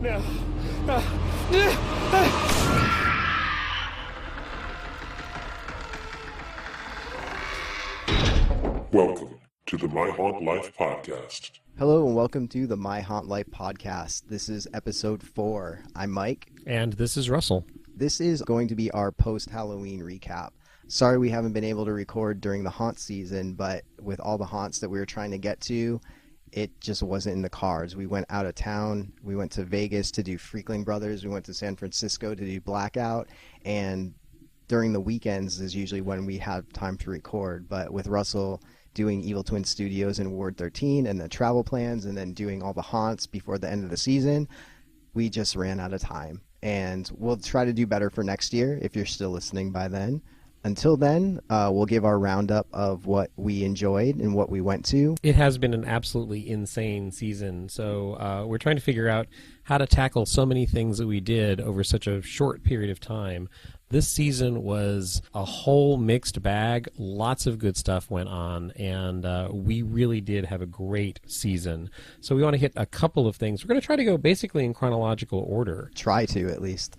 No. Welcome to the My Haunt Life podcast. Hello and welcome to the My Haunt Life podcast. This is episode 4. I'm Mike. And this is Russell. This is going to be our post-Halloween recap. Sorry we haven't been able to record during the haunt season, but with all the haunts that we were trying to get to, it just wasn't in the cards. We went out of town. We went to Vegas to do Freakling Brothers. We went to San Francisco to do Blackout. And during the weekends is usually when we have time to record. But with Russell doing Evil Twin Studios in Ward 13 and the travel plans and then doing all the haunts before the end of the season, we just ran out of time. And we'll try to do better for next year if you're still listening by then. Until then, we'll give our roundup of what we enjoyed and what we went to. It has been an absolutely insane season, so we're trying to figure out how to tackle so many things that we did over such a short period of time. This season was a whole mixed bag. Lots of good stuff went on, and we really did have a great season. So we want to hit a couple of things. We're going to try to go basically in chronological order. Try to, at least.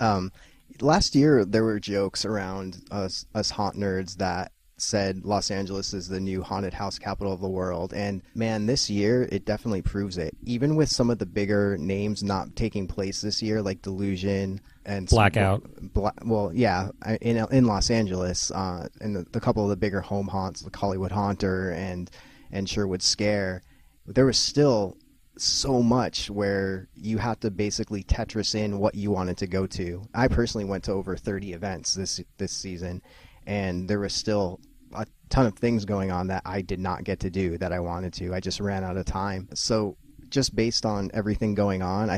Last year, there were jokes around us haunt nerds that said Los Angeles is the new haunted house capital of the world. And man, this year, it definitely proves it. Even with some of the bigger names not taking place this year, like Delusion and Blackout. In Los Angeles, and the couple of the bigger home haunts, like Hollywood Haunter and Sherwood Scare, there was still so much where you have to basically Tetris in what you wanted to go to. I personally went to over 30 events this season, and there was still a ton of things going on that I did not get to do that I wanted to. I just ran out of time. So just based on everything going on,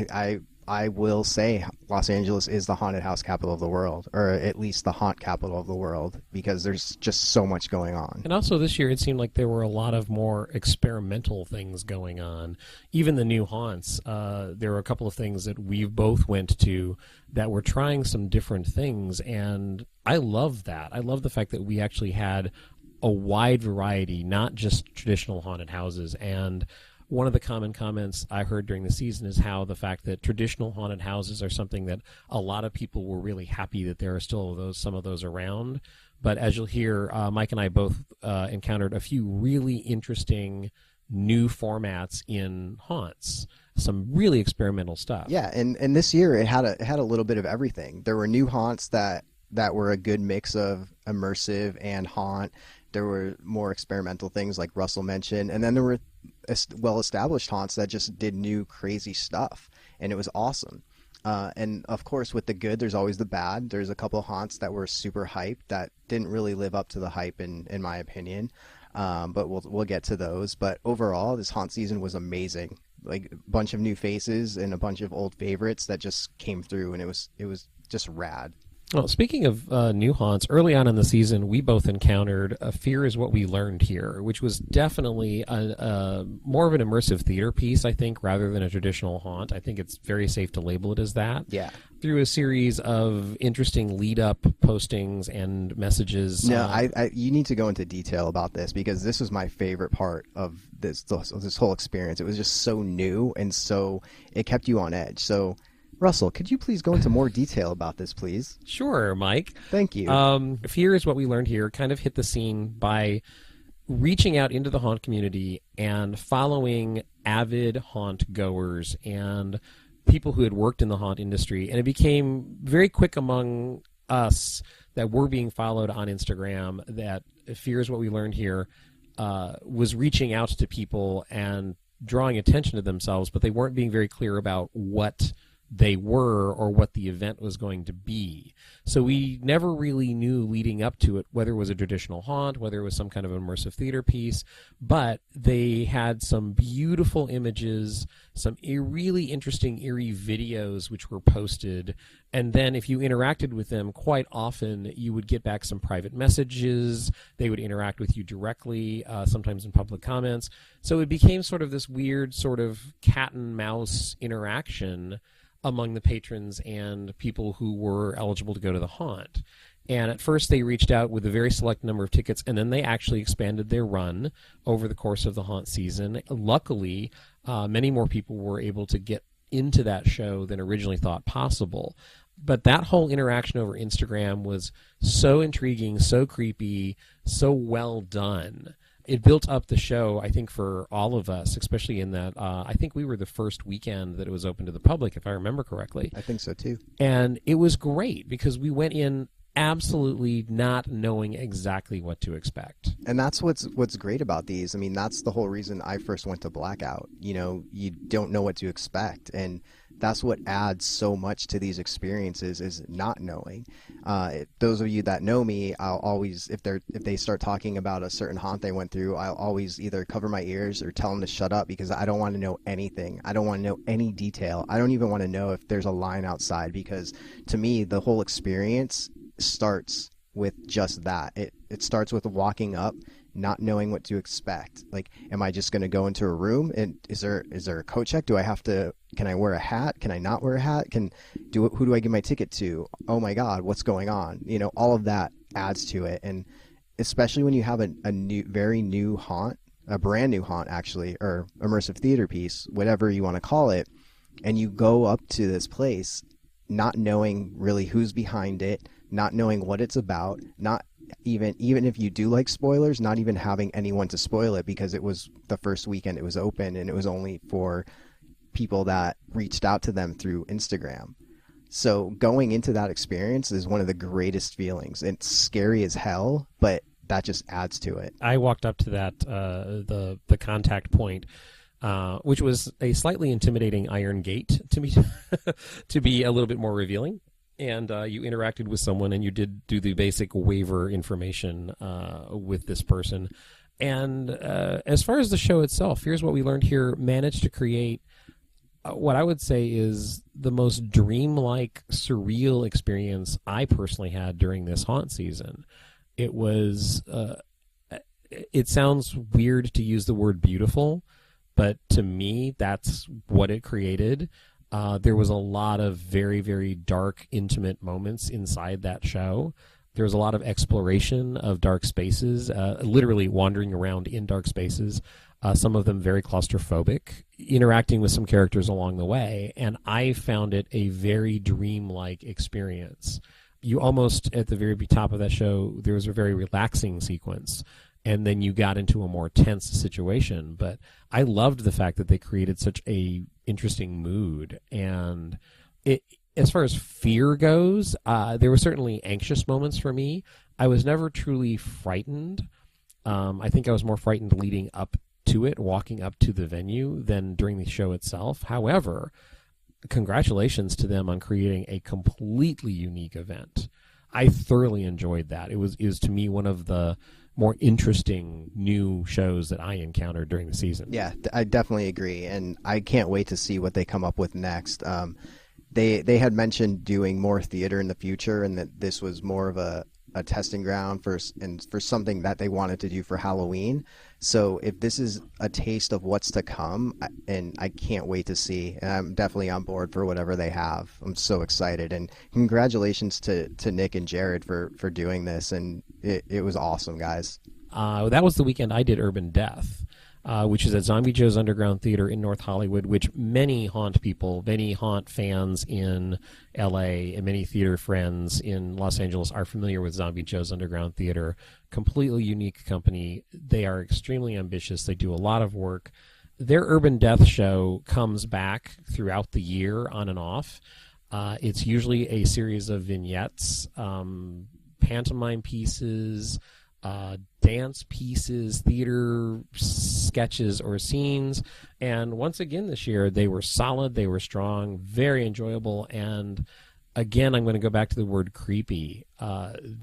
I will say Los Angeles is the haunted house capital of the world, or at least the haunt capital of the world, because there's just so much going on. And also this year it seemed like there were a lot of more experimental things going on. Even the new haunts, there were a couple of things that we both went to that were trying some different things, and I love that. I love the fact that we actually had a wide variety, not just traditional haunted houses. And one of the common comments I heard during the season is how the fact that traditional haunted houses are something that a lot of people were really happy that there are still some of those around. But as you'll hear, Mike and I both encountered a few really interesting new formats in haunts. Some really experimental stuff. Yeah, and this year it had a little bit of everything. There were new haunts that were a good mix of immersive and haunt. There were more experimental things like Russell mentioned, and then there were well-established haunts that just did new crazy stuff, and it was awesome. And of course, with the good, there's always the bad. There's a couple of haunts that were super hyped that didn't really live up to the hype, in my opinion. But we'll get to those. But overall, this haunt season was amazing. Like a bunch of new faces and a bunch of old favorites that just came through, and it was just rad. Well, speaking of new haunts, early on in the season, we both encountered Fear Is What We Learned Here, which was definitely more of an immersive theater piece, I think, rather than a traditional haunt. I think it's very safe to label it as that. Yeah. Through a series of interesting lead-up postings and messages. No, you need to go into detail about this, because this was my favorite part of this whole experience. It was just so new, and so it kept you on edge. So Russell, could you please go into more detail about this, please? Sure, Mike. Thank you. Fear Is What We Learned Here kind of hit the scene by reaching out into the haunt community and following avid haunt goers and people who had worked in the haunt industry. And it became very quick among us that were being followed on Instagram that Fear Is What We Learned Here was reaching out to people and drawing attention to themselves, but they weren't being very clear about what they were or what the event was going to be. So we never really knew leading up to it whether it was a traditional haunt, whether it was some kind of immersive theater piece, but they had some beautiful images, some really interesting, eerie videos which were posted, and then if you interacted with them, quite often you would get back some private messages. They would interact with you directly, sometimes in public comments. So it became sort of this weird sort of cat and mouse interaction among the patrons and people who were eligible to go to the haunt. And at first they reached out with a very select number of tickets, and then they actually expanded their run over the course of the haunt season. Luckily, many more people were able to get into that show than originally thought possible. But that whole interaction over Instagram was so intriguing, so creepy, so well done. It built up the show, I think, for all of us, especially in that I think we were the first weekend that it was open to the public, if I remember correctly. I think so, too. And it was great because we went in absolutely not knowing exactly what to expect. And that's what's great about these. I mean, that's the whole reason I first went to Blackout. You know, you don't know what to expect, and that's what adds so much to these experiences, is not knowing. Those of you that know me, I'll always, if they start talking about a certain haunt they went through, I'll always either cover my ears or tell them to shut up, because I don't want to know anything. I don't want to know any detail. I don't even want to know if there's a line outside, because to me, the whole experience starts with just that. It starts with walking up, not knowing what to expect. Like, am I just going to go into a room and is there a coat check? Can I wear a hat? Can I not wear a hat? Who do I give my ticket to? Oh my God, what's going on? You know, all of that adds to it. And especially when you have a very new haunt, a brand new haunt actually, or immersive theater piece, whatever you want to call it, and you go up to this place not knowing really who's behind it, not knowing what it's about, not even if you do like spoilers, not even having anyone to spoil it, because it was the first weekend it was open and it was only for people that reached out to them through Instagram. So going into that experience is one of the greatest feelings. It's scary as hell, but that just adds to it. I walked up to that the contact point, which was a slightly intimidating iron gate to me, to be a little bit more revealing. And you interacted with someone, and you did do the basic waiver information with this person. And as far as the show itself, here's what we learned here: managed to create what I would say is the most dreamlike, surreal experience I personally had during this haunt season. It was. It sounds weird to use the word beautiful, but to me, that's what it created. There was a lot of very, very dark, intimate moments inside that show. There was a lot of exploration of dark spaces, literally wandering around in dark spaces, some of them very claustrophobic, interacting with some characters along the way, and I found it a very dreamlike experience. You almost, at the very top of that show, there was a very relaxing sequence, and then you got into a more tense situation. But I loved the fact that they created such a interesting mood. And as far as fear goes, there were certainly anxious moments for me. I was never truly frightened. I think I was more frightened leading up to it, walking up to the venue, than during the show itself. However, congratulations to them on creating a completely unique event. I thoroughly enjoyed that. It was to me one of the more interesting new shows that I encountered during the season. Yeah, I definitely agree, and I can't wait to see what they come up with next. They had mentioned doing more theater in the future, and that this was more of a testing ground for something that they wanted to do for Halloween. So if this is a taste of what's to come, and I can't wait to see, and I'm definitely on board for whatever they have. I'm so excited, and congratulations to Nick and Jared for doing this, and it was awesome, guys. That was the weekend I did Urban Death, which is at Zombie Joe's Underground Theater in North Hollywood, which many haunt people, many haunt fans in LA, and many theater friends in Los Angeles are familiar with Zombie Joe's Underground Theater. Completely unique company. They are extremely ambitious. They do a lot of work. Their Urban Death show comes back throughout the year on and off. It's usually a series of vignettes, pantomime pieces, dance pieces, theater sketches or scenes. And once again this year, they were solid, they were strong, very enjoyable. And again, I'm going to go back to the word creepy.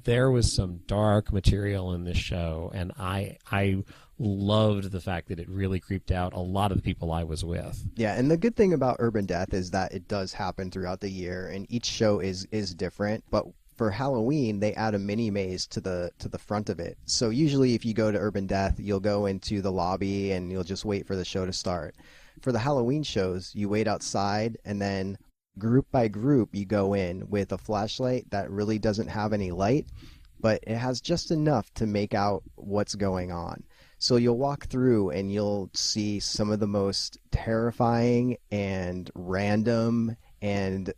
There was some dark material in this show, and I loved the fact that it really creeped out a lot of the people I was with. Yeah, and the good thing about Urban Death is that it does happen throughout the year, and each show is different, but for Halloween, they add a mini maze to the front of it. So usually if you go to Urban Death, you'll go into the lobby and you'll just wait for the show to start. For the Halloween shows, you wait outside, and then group by group you go in with a flashlight that really doesn't have any light, but it has just enough to make out what's going on. So you'll walk through and you'll see some of the most terrifying and random and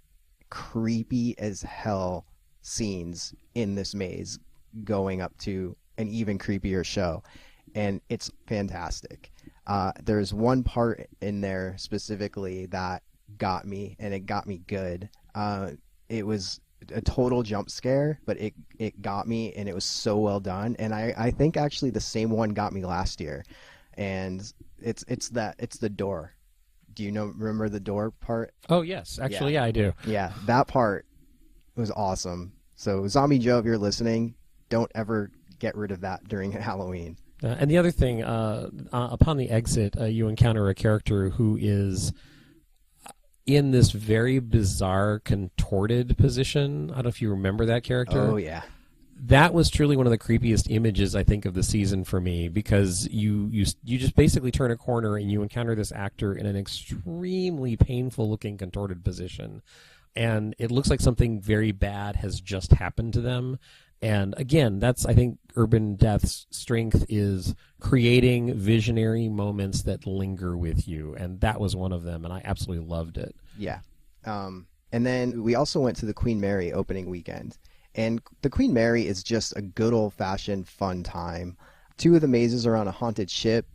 creepy as hell scenes in this maze going up to an even creepier show. And it's fantastic. There's one part in there specifically that got me, and it got me good. It was a total jump scare, but it got me, and it was so well done. And I think actually the same one got me last year, and it's the door. Do you remember the door part? Oh yes, actually, yeah, I do. Yeah, that part was awesome. So Zombie Joe, if you're listening, don't ever get rid of that during Halloween. And the other thing, upon the exit, you encounter a character who is in this very bizarre, contorted position. I don't know if you remember that character. Oh, yeah. That was truly one of the creepiest images, I think, of the season for me, because you just basically turn a corner and you encounter this actor in an extremely painful-looking, contorted position. And it looks like something very bad has just happened to them. And again, that's, I think, Urban Death's strength is creating visionary moments that linger with you. And that was one of them, and I absolutely loved it. Yeah. And then we also went to the Queen Mary opening weekend. And the Queen Mary is just a good old-fashioned fun time. 2 of the mazes are on a haunted ship,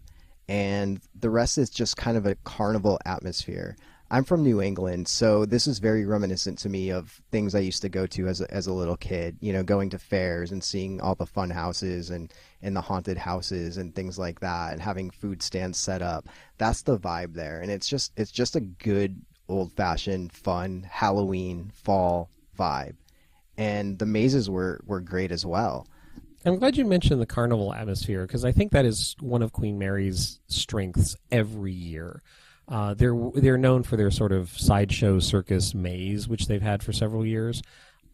and the rest is just kind of a carnival atmosphere. I'm from New England, so this is very reminiscent to me of things I used to go to as a little kid, you know, going to fairs and seeing all the fun houses and the haunted houses and things like that, and having food stands set up. That's the vibe there, and it's just a good old-fashioned fun Halloween fall vibe. And the mazes were great as well. I'm glad you mentioned the carnival atmosphere, because I think that is one of Queen Mary's strengths every year. They're known for their sort of sideshow circus maze, which they've had for several years.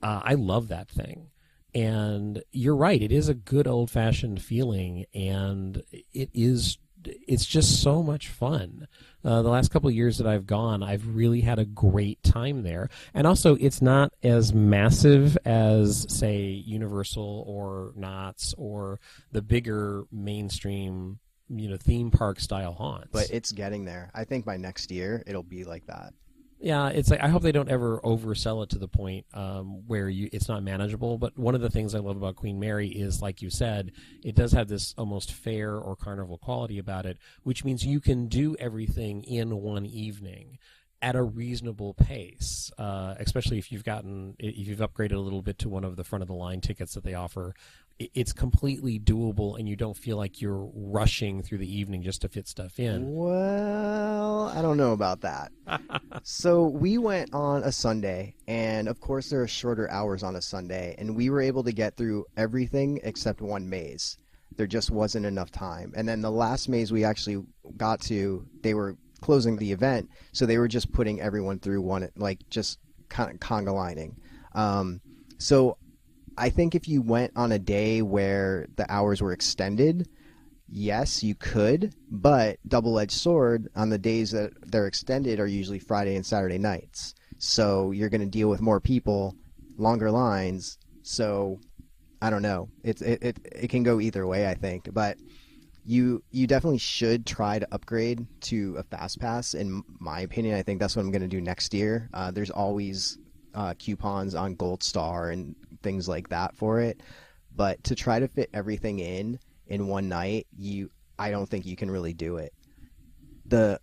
I love that thing. And you're right, it is a good old-fashioned feeling, and it's just so much fun. The last couple of years that I've gone, I've really had a great time there. And also, it's not as massive as, say, Universal or Knott's or the bigger mainstream, theme park style haunts. But it's getting there. I think by next year it'll be like that. Yeah, it's like, I hope they don't ever oversell it to the point where it's not manageable. But one of the things I love about Queen Mary is, like you said, it does have this almost fair or carnival quality about it, which means you can do everything in one evening at a reasonable pace, especially if you've upgraded a little bit to one of the front of the line tickets that they offer. It's completely doable, and you don't feel like you're rushing through the evening just to fit stuff in. Well, I don't know about that. So we went on a Sunday, and of course there are shorter hours on a Sunday, and we were able to get through everything except one maze. There just wasn't enough time. And then the last maze we actually got to, they were closing the event, so they were just putting everyone through one, like just kind of conga lining. So I think if you went on a day where the hours were extended, yes, you could, but double-edged sword, on the days that they're extended are usually Friday and Saturday nights. So you're going to deal with more people, longer lines. So I don't know. It can go either way, I think. But you definitely should try to upgrade to a fast pass. In my opinion, I think that's what I'm going to do next year. There's always coupons on Gold Star and things like that for it, but to try to fit everything in one night, I don't think you can really do it.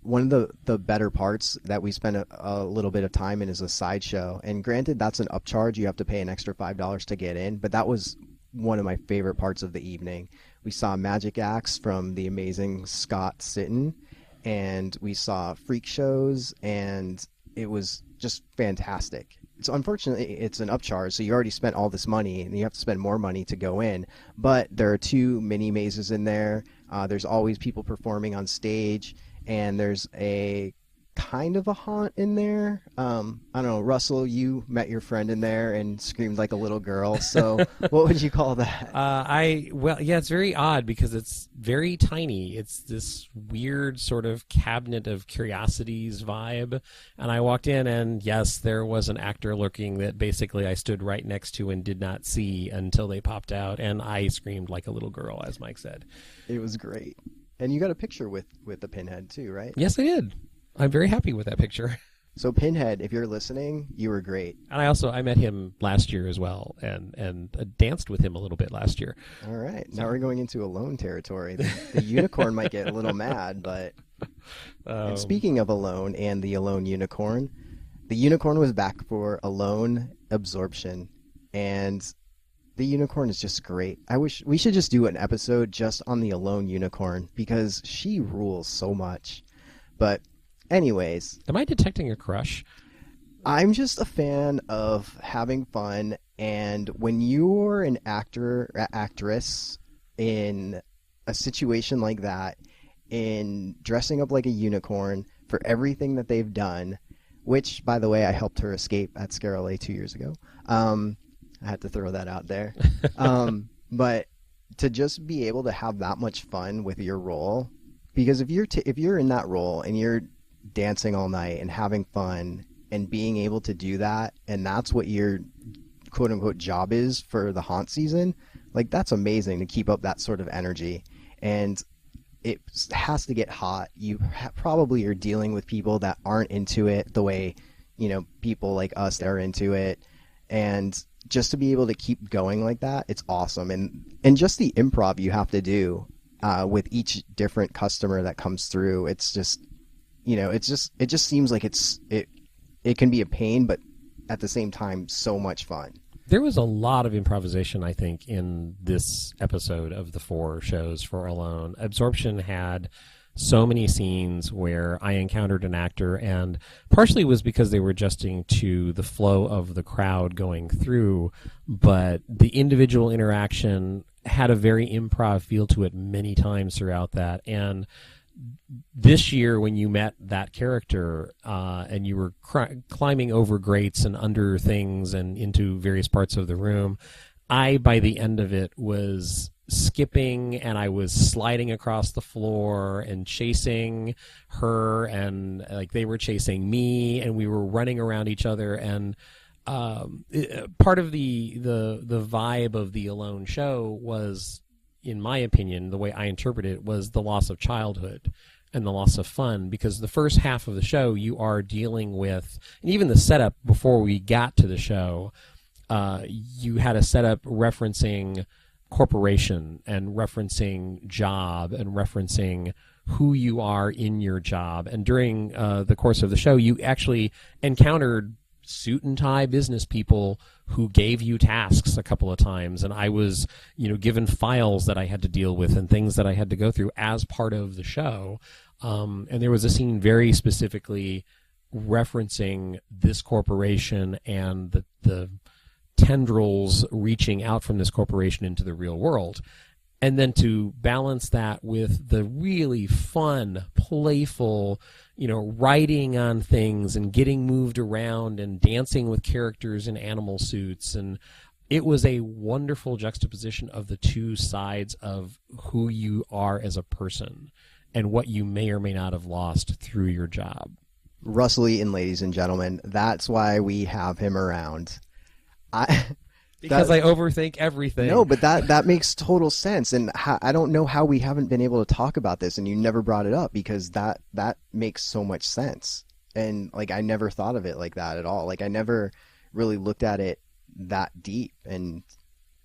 One of the better parts that we spent a little bit of time in is a sideshow, and granted that's an upcharge, you have to pay an extra $5 to get in, but that was one of my favorite parts of the evening. We saw magic acts from the amazing Scott Sitton, and we saw freak shows, and it was just fantastic. So unfortunately, it's an upcharge, so you already spent all this money, and you have to spend more money to go in. But there are 2 mini mazes in there. There's always people performing on stage, and there's a kind of a haunt in there. I don't know, Russell, you met your friend in there and screamed like a little girl. So what would you call that? It's very odd because it's very tiny. It's this weird sort of cabinet of curiosities vibe. And I walked in and yes, there was an actor lurking that basically I stood right next to and did not see until they popped out. And I screamed like a little girl, as Mike said. It was great. And you got a picture with the Pinhead too, right? Yes, I did. I'm very happy with that picture. So Pinhead, if you're listening, you were great. And I met him last year as well, and danced with him a little bit last year. All right, now we're going into Alone territory. The unicorn might get a little mad, but and speaking of Alone and the Alone unicorn, the unicorn was back for Alone Absorption, and the unicorn is just great. I wish we should just do an episode just on the Alone unicorn because she rules so much. But anyways, am I detecting a crush? I'm just a fan of having fun, and when you're an actor or actress in a situation like that, in dressing up like a unicorn for everything that they've done, which, by the way, I helped her escape at Scare LA 2 years ago. I had to throw that out there. But to just be able to have that much fun with your role, because if you're in that role and you're dancing all night and having fun and being able to do that, and that's what your quote unquote job is for the haunt season, like that's amazing to keep up that sort of energy. And it has to get hot. You probably are dealing with people that aren't into it the way, people like us are into it. And just to be able to keep going like that, it's awesome. And just the improv you have to do with each different customer that comes through, it's just, it just seems like it can be a pain, but at the same time, so much fun. There was a lot of improvisation, I think, in this episode of the 4 shows for Alone. Absorption had so many scenes where I encountered an actor, and partially it was because they were adjusting to the flow of the crowd going through, but the individual interaction had a very improv feel to it many times throughout that. And this year, when you met that character and you were climbing over grates and under things and into various parts of the room, I, by the end of it, was skipping and I was sliding across the floor and chasing her, and like they were chasing me, and we were running around each other. And part of the vibe of the Alone show was, in my opinion, the way I interpret it, was the loss of childhood and the loss of fun, because the first half of the show you are dealing with, and even the setup before we got to the show, you had a setup referencing corporation and referencing job and referencing who you are in your job. And during the course of the show, you actually encountered suit and tie business people who gave you tasks a couple of times, and I was given files that I had to deal with and things that I had to go through as part of the show. And there was a scene very specifically referencing this corporation and the tendrils reaching out from this corporation into the real world. And then to balance that with the really fun, playful, writing on things and getting moved around and dancing with characters in animal suits. And it was a wonderful juxtaposition of the two sides of who you are as a person and what you may or may not have lost through your job. Russell Eaton, ladies and gentlemen, that's why we have him around. Because I overthink everything. No, but that makes total sense, and I don't know how we haven't been able to talk about this, and you never brought it up, because that makes so much sense. And like I never thought of it like that at all. Like I never really looked at it that deep, and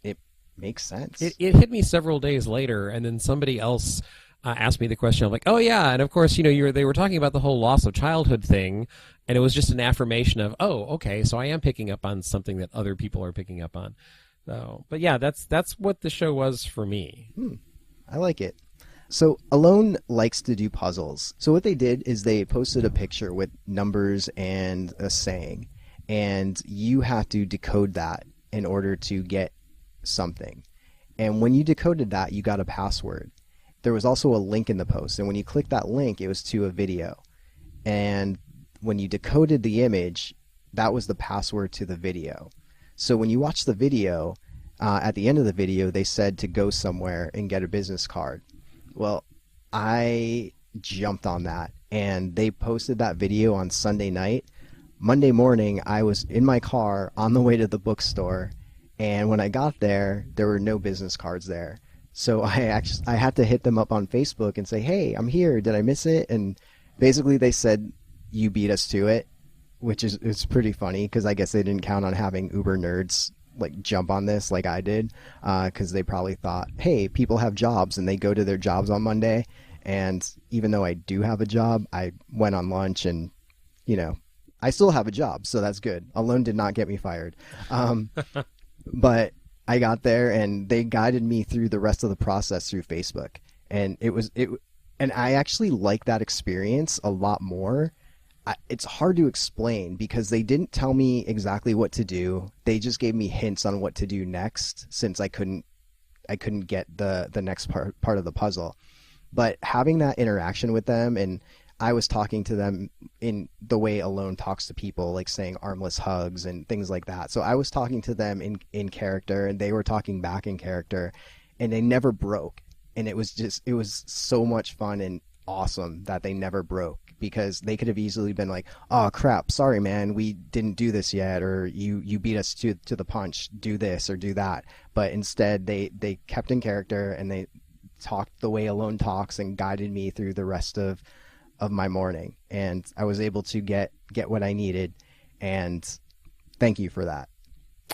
it makes sense. It hit me several days later, and then somebody else asked me the question of like, oh yeah, and of course they were talking about the whole loss of childhood thing. And it was just an affirmation of, oh, okay, so I am picking up on something that other people are picking up on. So, but yeah, that's what the show was for me. I like it. So Alone likes to do puzzles. So what they did is they posted a picture with numbers and a saying, and you have to decode that in order to get something. And when you decoded that, you got a password. There was also a link in the post, and when you clicked that link, it was to a video. And when you decoded the image, that was the password to the video. So when you watch the video, at the end of the video, they said to go somewhere and get a business card. Well, I jumped on that, and they posted that video on Sunday night. Monday morning, I was in my car on the way to the bookstore, and when I got there, there were no business cards there. So I had to hit them up on Facebook and say, hey, I'm here. Did I miss it? And basically they said, you beat us to it, which is it's pretty funny because I guess they didn't count on having Uber nerds like jump on this like I did, because they probably thought, hey, people have jobs and they go to their jobs on Monday. And even though I do have a job, I went on lunch and, you know, I still have a job, so that's good. Alone did not get me fired. But I got there and they guided me through the rest of the process through Facebook. And and I actually like that experience a lot more. It's hard to explain because they didn't tell me exactly what to do. They just gave me hints on what to do next, since I couldn't get the next part of the puzzle. But having that interaction with them, and I was talking to them in the way Alone talks to people, like saying armless hugs and things like that. So I was talking to them in character, and they were talking back in character, and they never broke. And it was so much fun and awesome that they never broke, because they could have easily been like, oh crap, sorry man, we didn't do this yet, or you beat us to the punch, do this or do that. But instead they kept in character, and they talked the way Alone talks and guided me through the rest of my morning, and I was able to get what I needed, and thank you for that.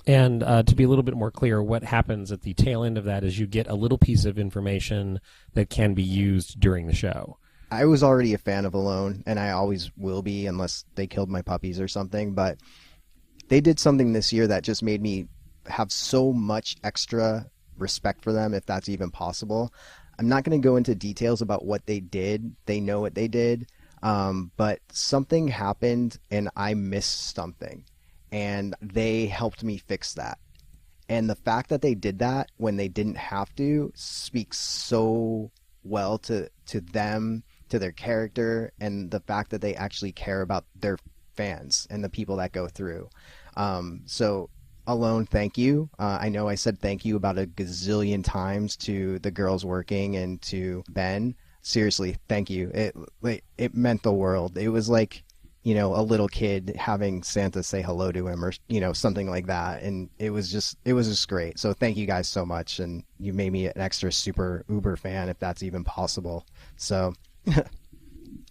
And to be a little bit more clear, what happens at the tail end of that is you get a little piece of information that can be used during the show. I was already a fan of Alone, and I always will be unless they killed my puppies or something, but they did something this year that just made me have so much extra respect for them, if that's even possible. I'm not going to go into details about what they did. They know what they did. But something happened and I missed something, and they helped me fix that. And the fact that they did that when they didn't have to speaks so well to them, to their character, and the fact that they actually care about their fans and the people that go through. So Alone, thank you. I know I said thank you about a gazillion times to the girls working and to Ben. Seriously, thank you. It meant the world. It was like, you know, a little kid having Santa say hello to him, or, you know, something like that. And it was just great. So thank you guys so much. And you made me an extra super Uber fan, if that's even possible. So,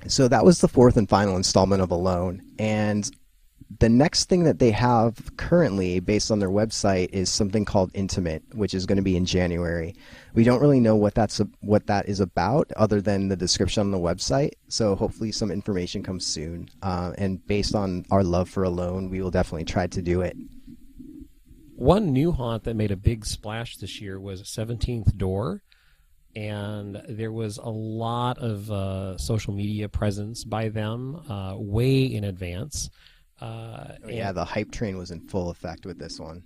so that was the fourth and final installment of Alone. And the next thing that they have currently, based on their website, is something called Intimate, which is going to be in January. We don't really know what that is about, other than the description on the website. So hopefully some information comes soon. And based on our love for Alone, we will definitely try to do it. One new haunt that made a big splash this year was 17th Door. And there was a lot of social media presence by them way in advance. The hype train was in full effect with this one.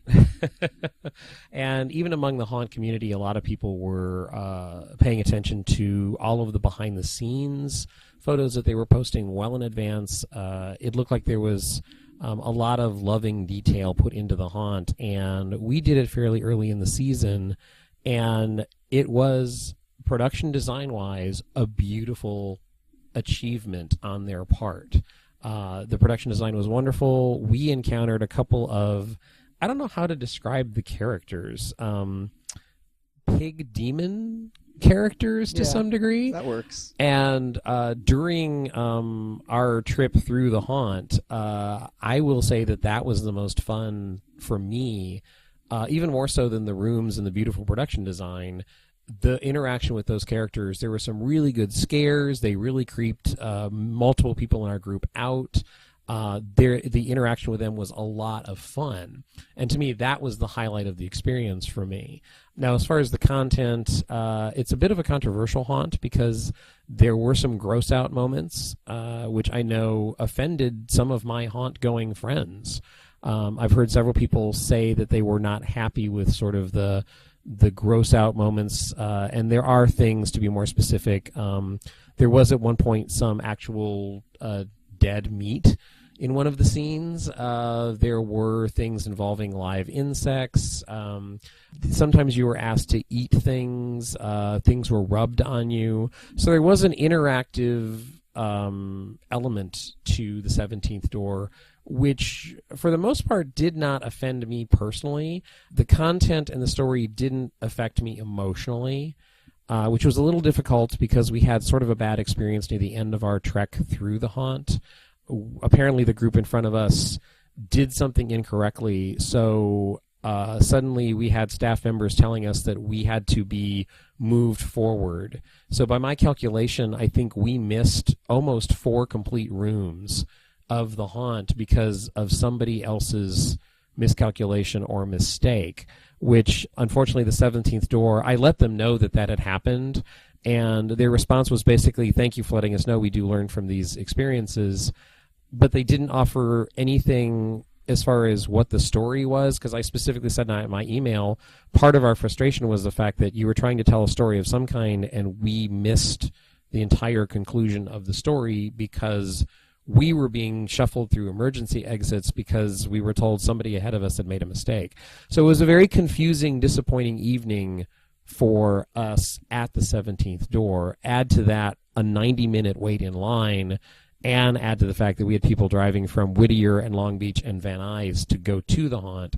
And even among the haunt community, a lot of people were paying attention to all of the behind-the-scenes photos that they were posting well in advance. It looked like there was a lot of loving detail put into the haunt, and we did it fairly early in the season, and it was, production design-wise, a beautiful achievement on their part. The production design was wonderful. We encountered a couple of, I don't know how to describe the characters, pig demon characters to some degree. That works. And during our trip through the haunt, I will say that was the most fun for me, even more so than the rooms and the beautiful production design. The interaction with those characters, there were some really good scares. They really creeped multiple people in our group out. The interaction with them was a lot of fun. And to me, that was the highlight of the experience for me. Now, as far as the content, it's a bit of a controversial haunt because there were some gross out moments, which I know offended some of my haunt-going friends. I've heard several people say that they were not happy with sort of the gross out moments, and there are things, to be more specific. There was at one point some actual dead meat in one of the scenes. There were things involving live insects. Sometimes you were asked to eat things. Things were rubbed on you. So there was an interactive element to the 17th Door, which for the most part did not offend me personally. The content and the story didn't affect me emotionally, which was a little difficult because we had sort of a bad experience near the end of our trek through the haunt. Apparently the group in front of us did something incorrectly, so suddenly we had staff members telling us that we had to be moved forward. So by my calculation, I think we missed almost 4 complete rooms of the haunt because of somebody else's miscalculation or mistake, which unfortunately the 17th Door, I let them know that that had happened, and their response was basically, thank you for letting us know, we do learn from these experiences. But they didn't offer anything as far as what the story was, because I specifically said in my email, part of our frustration was the fact that you were trying to tell a story of some kind and we missed the entire conclusion of the story because we were being shuffled through emergency exits because we were told somebody ahead of us had made a mistake. So it was a very confusing, disappointing evening for us at the 17th Door. Add to that a 90-minute wait in line, and add to the fact that we had people driving from Whittier and Long Beach and Van Nuys to go to the haunt,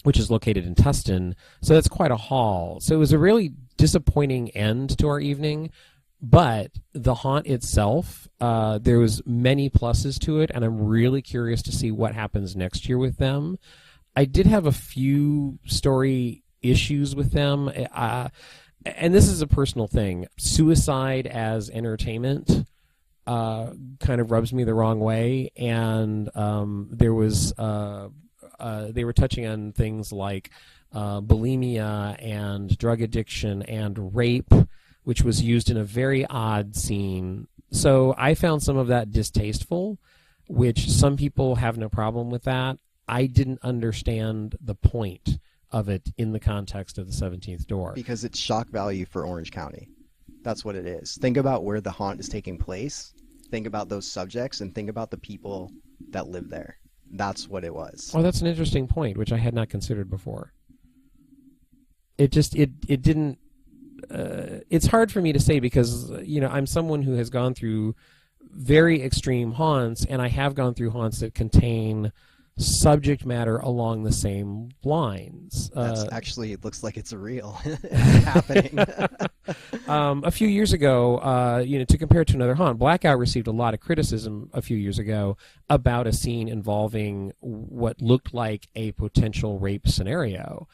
which is located in Tustin. So that's quite a haul. So it was a really disappointing end to our evening. But the haunt itself, there was many pluses to it, and I'm really curious to see what happens next year with them. I did have a few story issues with them, and this is a personal thing. Suicide as entertainment kind of rubs me the wrong way, and there was they were touching on things like bulimia and drug addiction and rape, which was used in a very odd scene. So I found some of that distasteful, which some people have no problem with that. I didn't understand the point of it in the context of the 17th Door. Because it's shock value for Orange County. That's what it is. Think about where the haunt is taking place. Think about those subjects and think about the people that live there. That's what it was. Oh, that's an interesting point, which I had not considered before. It didn't... it's hard for me to say because, I'm someone who has gone through very extreme haunts, and I have gone through haunts that contain subject matter along the same lines. That's actually, it looks like it's real happening. A few years ago, to compare it to another haunt, Blackout received a lot of criticism a few years ago about a scene involving what looked like a potential rape scenario.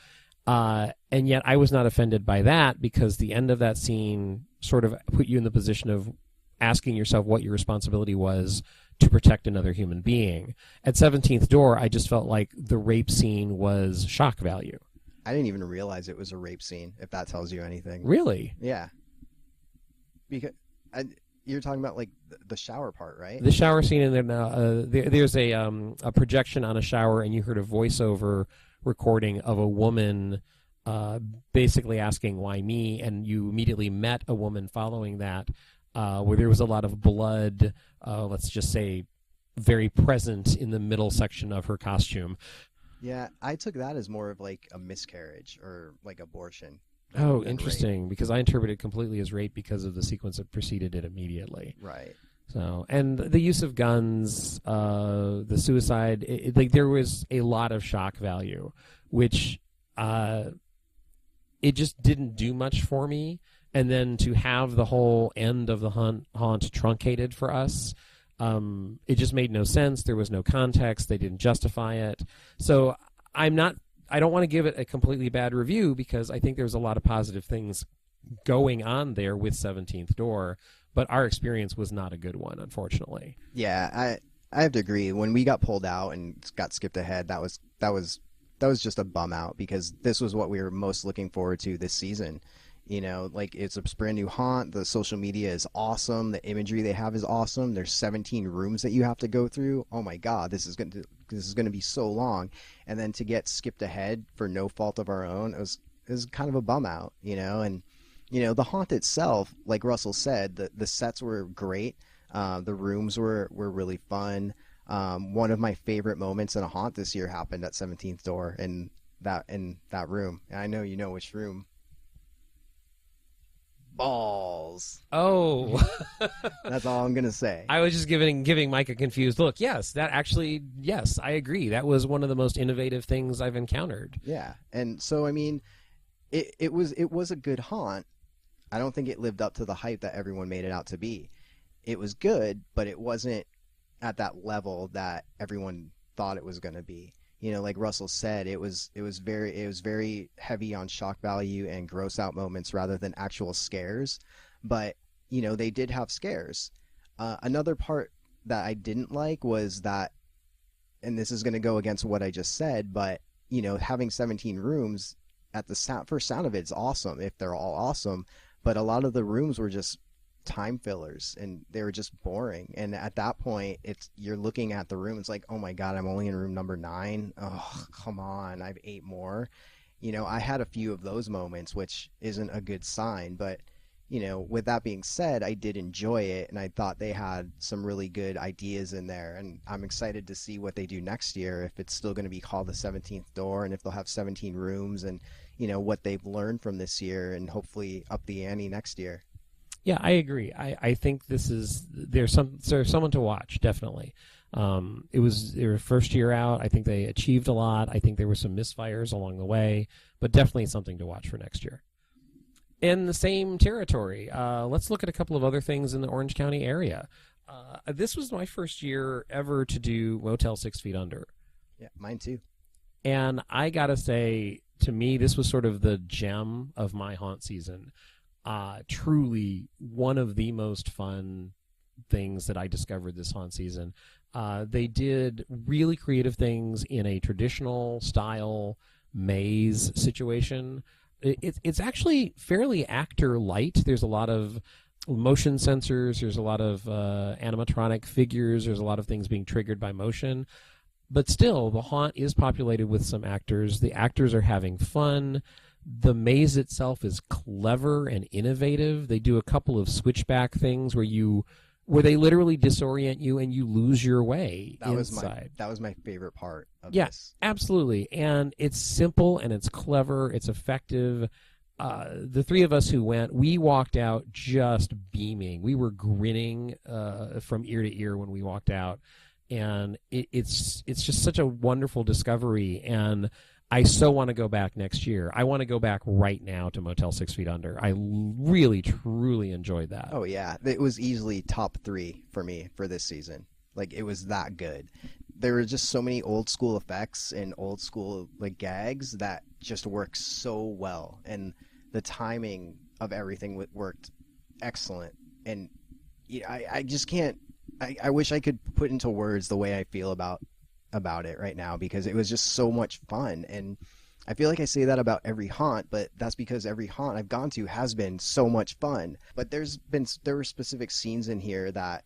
And yet I was not offended by that because the end of that scene sort of put you in the position of asking yourself what your responsibility was to protect another human being. At 17th Door, I just felt like the rape scene was shock value. I didn't even realize it was a rape scene, if that tells you anything. Really? Yeah. Because you're talking about like the shower part, right? The shower scene, and then there's a projection on a shower, and you heard a voiceover recording of a woman basically asking, why me? And you immediately met a woman following that where there was a lot of blood, let's just say very present in the middle section of her costume. Yeah, I took that as more of like a miscarriage or like abortion. Oh, interesting, rape. Because I interpreted it completely as rape because of the sequence that preceded it immediately. Right. So, and the use of guns, the suicide, there was a lot of shock value, which it just didn't do much for me. And then to have the whole end of the haunt truncated for us, it just made no sense. There was no context. They didn't justify it. So I don't want to give it a completely bad review because I think there's a lot of positive things going on there with 17th Door, but our experience was not a good one, unfortunately. Yeah, I have to agree. When we got pulled out and got skipped ahead, that was just a bum out because this was what we were most looking forward to this season. Like it's a brand new haunt. The social media is awesome. The imagery they have is awesome. There's 17 rooms that you have to go through. Oh my God, this is going to be so long. And then to get skipped ahead for no fault of our own, it was kind of a bum out, And the haunt itself, like Russell said, the sets were great. The rooms were really fun. One of my favorite moments in a haunt this year happened at 17th Door in that room. And I know you know which room. Balls. Oh. That's all I'm gonna say. I was just giving Mike a confused look. Yes, yes, I agree. That was one of the most innovative things I've encountered. Yeah, and so I mean, it was a good haunt. I don't think it lived up to the hype that everyone made it out to be. It was good, but it wasn't at that level that everyone thought it was going to be. You know, like Russell said, it was very heavy on shock value and gross out moments rather than actual scares. But you know, they did have scares. Another part that I didn't like was that, and this is going to go against what I just said, but you know, having 17 rooms at the first sound of it is awesome if they're all awesome, but a lot of the rooms were just time fillers and they were just boring. And at that point, you're looking at the room, it's like, oh my god, I'm only in room number 9. Oh, come on, I have 8 more. You know, I had a few of those moments, which isn't a good sign. But you know, with that being said, I did enjoy it, and I thought they had some really good ideas in there, and I'm excited to see what they do next year, if it's still going to be called the 17th Door, and if they'll have 17 rooms, and you know, what they've learned from this year, and hopefully up the ante next year. Yeah, I agree. I think there's someone to watch, definitely. It was their first year out. I think they achieved a lot. I think there were some misfires along the way, but definitely something to watch for next year. In the same territory, let's look at a couple of other things in the Orange County area. This was my first year ever to do Motel 6 Feet Under. Yeah, mine too. And I gotta say, to me, this was sort of the gem of my haunt season. Truly one of the most fun things that I discovered this haunt season. They did really creative things in a traditional style maze situation. It's actually fairly actor light. There's a lot of motion sensors. There's a lot of animatronic figures. There's a lot of things being triggered by motion. But still, the haunt is populated with some actors. The actors are having fun. The maze itself is clever and innovative. They do a couple of switchback things where they literally disorient you and you lose your way inside. That was my favorite part of this. Yes, absolutely. And it's simple and it's clever. It's effective. The three of us who went, we walked out just beaming. We were grinning from ear to ear when we walked out. And it's just such a wonderful discovery. And I so want to go back next year. I want to go back right now to Motel 6 Feet Under. I really, truly enjoyed that. Oh, yeah. It was easily top 3 for me for this season. Like, it was that good. There were just so many old school effects and old school like gags that just worked so well. And the timing of everything worked excellent. And I just can't... I wish I could put into words the way I feel about it right now, because it was just so much fun. And I feel like I say that about every haunt, but that's because every haunt I've gone to has been so much fun. But there were specific scenes in here that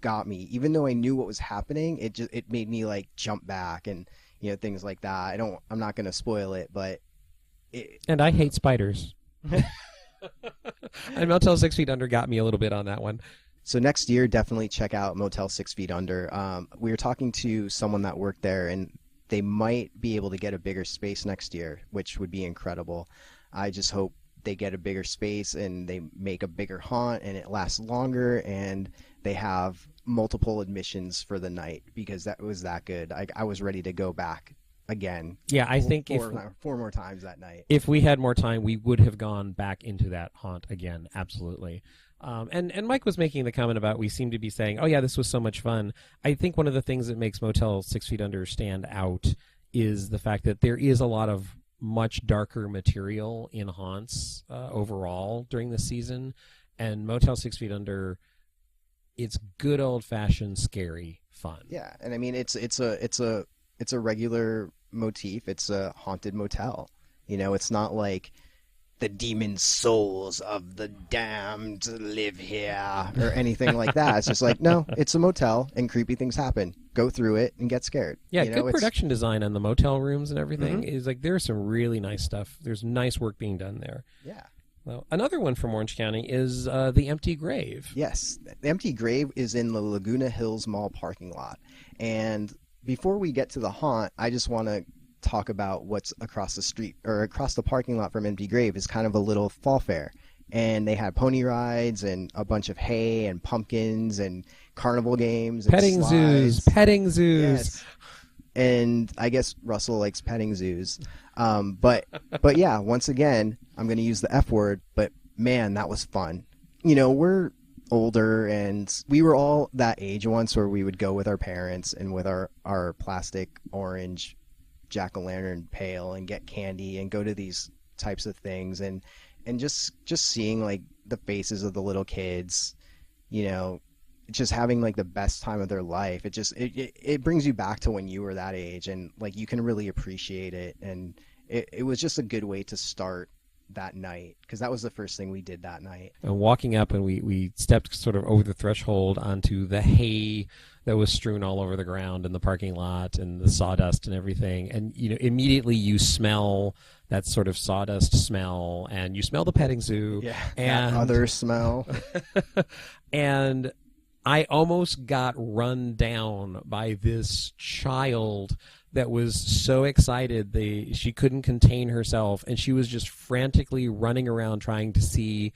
got me. Even though I knew what was happening, it made me like jump back and you know, things like that. I'm not going to spoil it, but and I hate spiders. And Motel 6 Feet Under got me a little bit on that one. So next year, definitely check out Motel 6 Feet Under. We were talking to someone that worked there, and they might be able to get a bigger space next year, which would be incredible. I just hope they get a bigger space and they make a bigger haunt and it lasts longer and they have multiple admissions for the night, because that was that good. I was ready to go back again. Yeah, I think four more times that night. If we had more time, we would have gone back into that haunt again. Absolutely. And Mike was making the comment about, we seem to be saying, oh yeah, this was so much fun. I think one of the things that makes Motel 6 Feet Under stand out is the fact that there is a lot of much darker material in haunts overall during the season, and Motel 6 Feet Under, it's good old fashioned scary fun. Yeah, and I mean it's a regular motif. It's a haunted motel. You know, it's not like the demon souls of the damned live here or anything like that. It's just like, no, it's a motel and creepy things happen. Go through it and get scared. Yeah, you know, good production design on the motel rooms and everything Mm-hmm. is like, there's some really nice stuff. There's nice work being done there. Yeah. Well, another one from Orange County is the Empty Grave. Yes, the Empty Grave is in the Laguna Hills Mall parking lot. And before we get to the haunt, I just want to talk about what's across the street or across the parking lot from Empty Grave is kind of a little fall fair. And they had pony rides and a bunch of hay and pumpkins and carnival games and Petting zoos. Yes. And I guess Russell likes petting zoos. But yeah, once again, I'm going to use the F word, but man, that was fun. You know, we're older and we were all that age once where we would go with our parents and with our plastic orange jack-o'-lantern pail and get candy and go to these types of things and just seeing like the faces of the little kids, you know, just having like the best time of their life. It brings you back to when you were that age and like you can really appreciate it. And it was just a good way to start that night because that was the first thing we did that night. And walking up and we stepped sort of over the threshold onto the hay that was strewn all over the ground in the parking lot and the sawdust and everything. And, you know, immediately you smell that sort of sawdust smell and you smell the petting zoo. Yeah, and that other smell. And I almost got run down by this child that was so excited she couldn't contain herself, and she was just frantically running around trying to see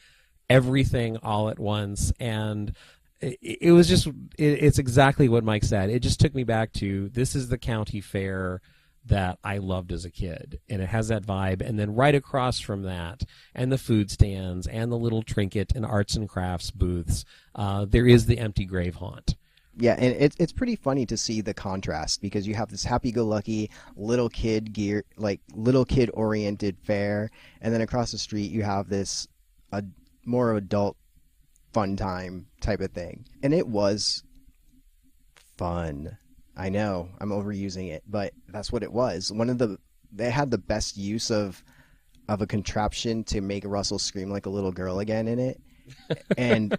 everything all at once. And it was just it's exactly what Mike said. It just took me back to this is the county fair that I loved as a kid, and it has that vibe. And then right across from that, and the food stands, and the little trinket and arts and crafts booths, there is the Empty Grave haunt. Yeah, and it's pretty funny to see the contrast because you have this happy-go-lucky little kid gear, like little kid-oriented fair, and then across the street you have this more adult fun time type of thing, and it was fun. I know I'm overusing it, but that's what it was. They had the best use of a contraption to make Russell scream like a little girl again in it. And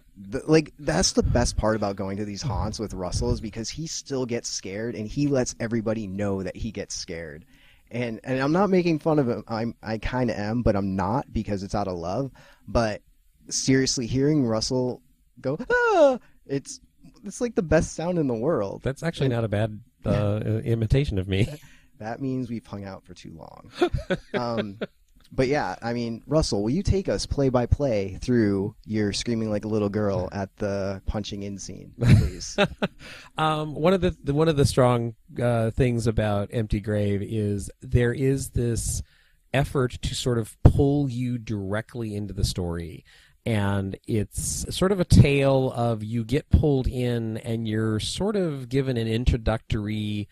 that's the best part about going to these haunts with Russell is because he still gets scared and he lets everybody know that he gets scared. And I'm not making fun of him. I kind of am, but I'm not because it's out of love. But seriously, hearing Russell go, it's like the best sound in the world. That's actually not a bad imitation of me. That means we've hung out for too long. But yeah, I mean, Russell, will you take us play by play through your screaming like a little girl at the punching in scene, please? One of the strong things about Empty Grave is there is this effort to sort of pull you directly into the story. And it's sort of a tale of you get pulled in and you're sort of given an introductory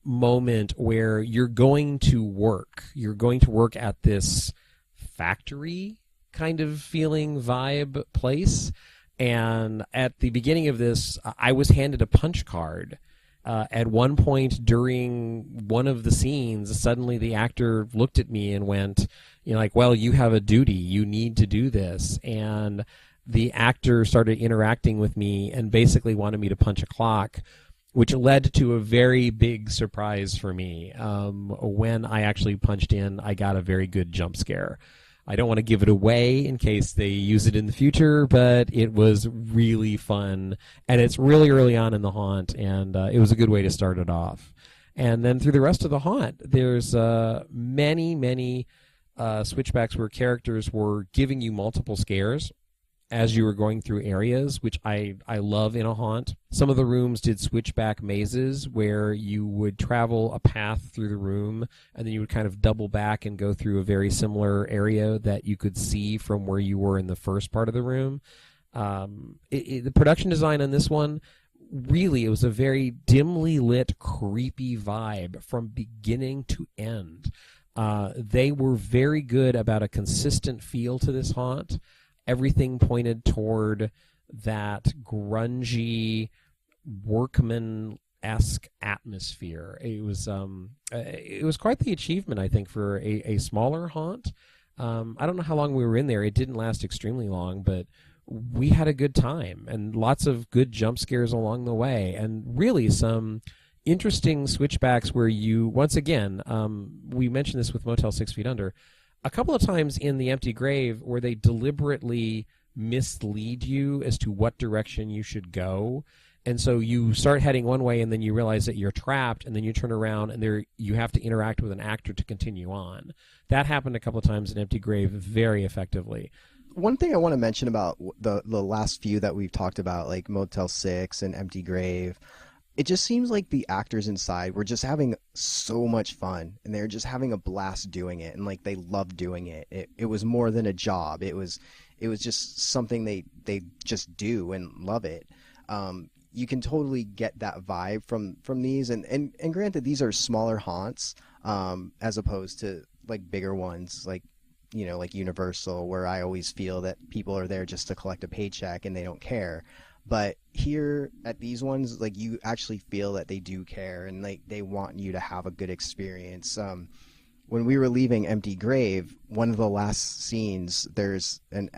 moment where you're going to work. You're going to work at this factory kind of feeling vibe place. And at the beginning of this, I was handed a punch card. At one point during one of the scenes, suddenly the actor looked at me and went, you know, like, well, you have a duty. You need to do this. And the actor started interacting with me and basically wanted me to punch a clock, which led to a very big surprise for me. When I actually punched in, I got a very good jump scare. I don't want to give it away in case they use it in the future, but it was really fun. And it's really early on in the haunt, and it was a good way to start it off. And then through the rest of the haunt, there's many switchbacks where characters were giving you multiple scares as you were going through areas, which I love in a haunt. Some of the rooms did switchback mazes where you would travel a path through the room and then you would kind of double back and go through a very similar area that you could see from where you were in the first part of the room. The production design on this one, really, it was a very dimly lit, creepy vibe from beginning to end. They were very good about a consistent feel to this haunt. Everything pointed toward that grungy, workman-esque atmosphere. It was quite the achievement, I think, for a smaller haunt. I don't know how long we were in there. It didn't last extremely long, but we had a good time and lots of good jump scares along the way, and really some interesting switchbacks where you, once again, we mentioned this with Motel 6 Feet Under, a couple of times in The Empty Grave where they deliberately mislead you as to what direction you should go. And so you start heading one way and then you realize that you're trapped, and then you turn around and you have to interact with an actor to continue on. That happened a couple of times in Empty Grave very effectively. One thing I want to mention about the last few that we've talked about, like Motel 6 and Empty Grave, it just seems like the actors inside were just having so much fun, and they're just having a blast doing it, and like they love doing it. It was more than a job. It was just something they just do and love it. You can totally get that vibe from these, and granted, these are smaller haunts as opposed to like bigger ones like, you know, like Universal, where I always feel that people are there just to collect a paycheck and they don't care. But here at these ones, like, you actually feel that they do care, and like they want you to have a good experience. When we were leaving Empty Grave, one of the last scenes, there's an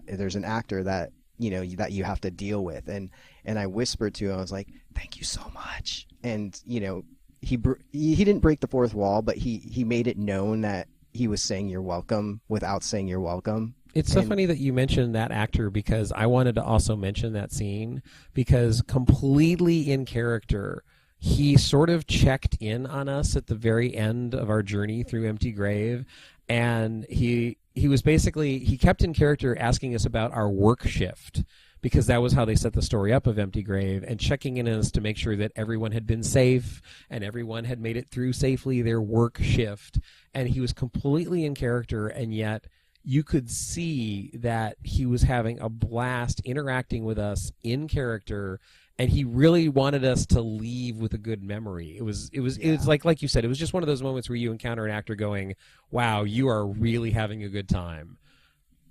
actor that, you know, that you have to deal with, and I whispered to him, I was like, "Thank you so much." And you know, he didn't break the fourth wall, but he made it known that he was saying you're welcome without saying you're welcome. It's so funny that you mentioned that actor, because I wanted to also mention that scene, because completely in character, he sort of checked in on us at the very end of our journey through Empty Grave, and he was basically, he kept in character asking us about our work shift, because that was how they set the story up of Empty Grave, and checking in on us to make sure that everyone had been safe and everyone had made it through safely their work shift. And he was completely in character, and yet you could see that he was having a blast interacting with us in character, and he really wanted us to leave with a good memory. It was like you said, it was just one of those moments where you encounter an actor going, "Wow, you are really having a good time."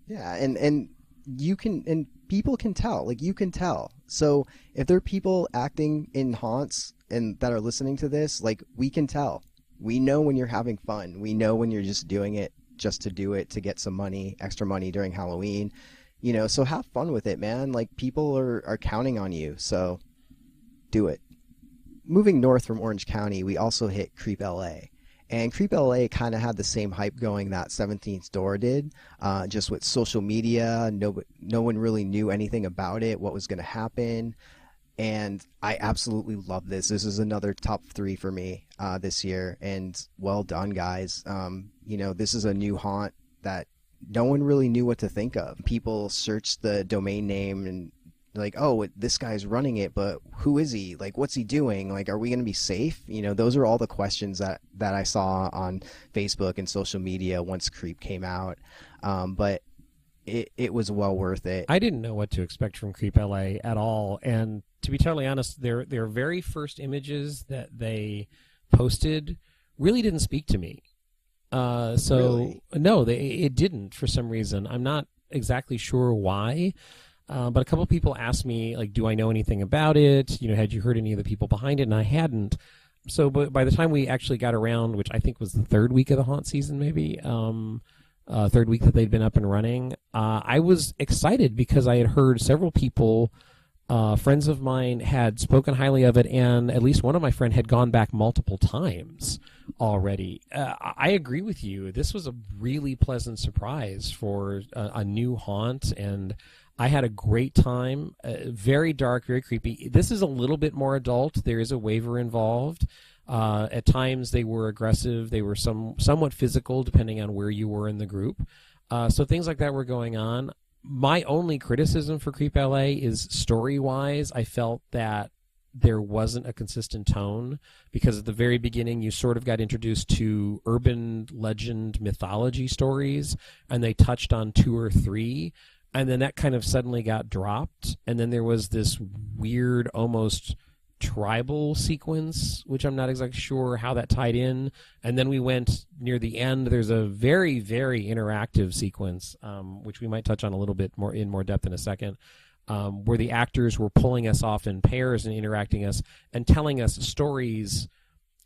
Yeah, and you can, and people can tell, like, you can tell. So if there are people acting in haunts and that are listening to this, like, we can tell. We know when you're having fun. We know when you're just doing it just to do it, to get some money, extra money during Halloween, you know. So have fun with it, man. Like, people are counting on you, so do it. Moving north from Orange County, we also hit Creep LA. And Creep LA kind of had the same hype going that 17th Door did, just with social media. No one really knew anything about it, what was going to happen. And I absolutely love this. This is another top 3 for me this year. And well done, guys. You know, this is a new haunt that no one really knew what to think of. People searched the domain name and like, oh, this guy's running it, but who is he? Like, what's he doing? Like, are we going to be safe? You know, those are all the questions that I saw on Facebook and social media once Creep came out. But it was well worth it. I didn't know what to expect from Creep LA at all, and to be totally honest, their very first images that they posted really didn't speak to me. Really? No, it didn't for some reason. I'm not exactly sure why. But a couple of people asked me, like, do I know anything about it? You know, had you heard any of the people behind it? And I hadn't. So, but by the time we actually got around, which I think was the 3rd week of the haunt season, maybe, 3rd week that they'd been up and running, I was excited because I had heard several people, friends of mine, had spoken highly of it, and at least one of my friends had gone back multiple times already. I agree with you. This was a really pleasant surprise for a new haunt, and I had a great time. Very dark, very creepy. This is a little bit more adult. There is a waiver involved. At times they were aggressive. They were somewhat physical, depending on where you were in the group. So things like that were going on. My only criticism for Creep LA is story-wise, I felt that there wasn't a consistent tone, because at the very beginning you sort of got introduced to urban legend mythology stories, and they touched on 2 or 3. And then that kind of suddenly got dropped. And then there was this weird, almost tribal sequence, which I'm not exactly sure how that tied in. And then we went near the end. There's a very, very interactive sequence, which we might touch on a little bit more in more depth in a second, where the actors were pulling us off in pairs and interacting us and telling us stories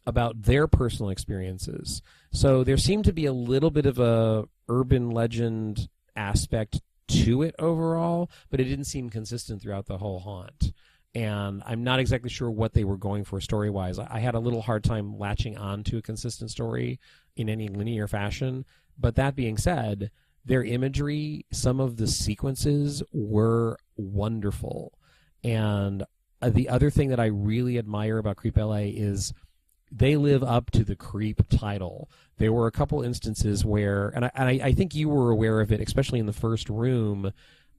about their personal experiences. So there seemed to be a little bit of a urban legend aspect to it overall, but it didn't seem consistent throughout the whole haunt. And I'm not exactly sure what they were going for story-wise. I had a little hard time latching on to a consistent story in any linear fashion. But that being said, their imagery, some of the sequences were wonderful. And the other thing that I really admire about Creep LA is they live up to the Creep title. There were a couple instances where, and I think you were aware of it, especially in the first room,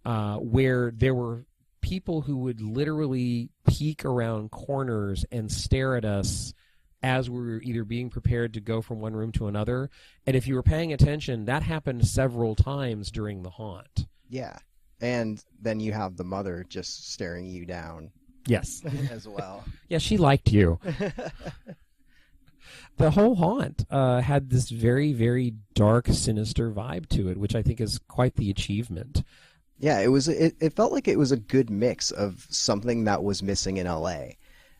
where there were people who would literally peek around corners and stare at us as we were either being prepared to go from one room to another. And if you were paying attention, that happened several times during the haunt. Yeah. And then you have the mother just staring you down. Yes. As well. Yeah, she liked you. The whole haunt had this very, very dark, sinister vibe to it, which I think is quite the achievement. Yeah, it felt like it was a good mix of something that was missing in LA.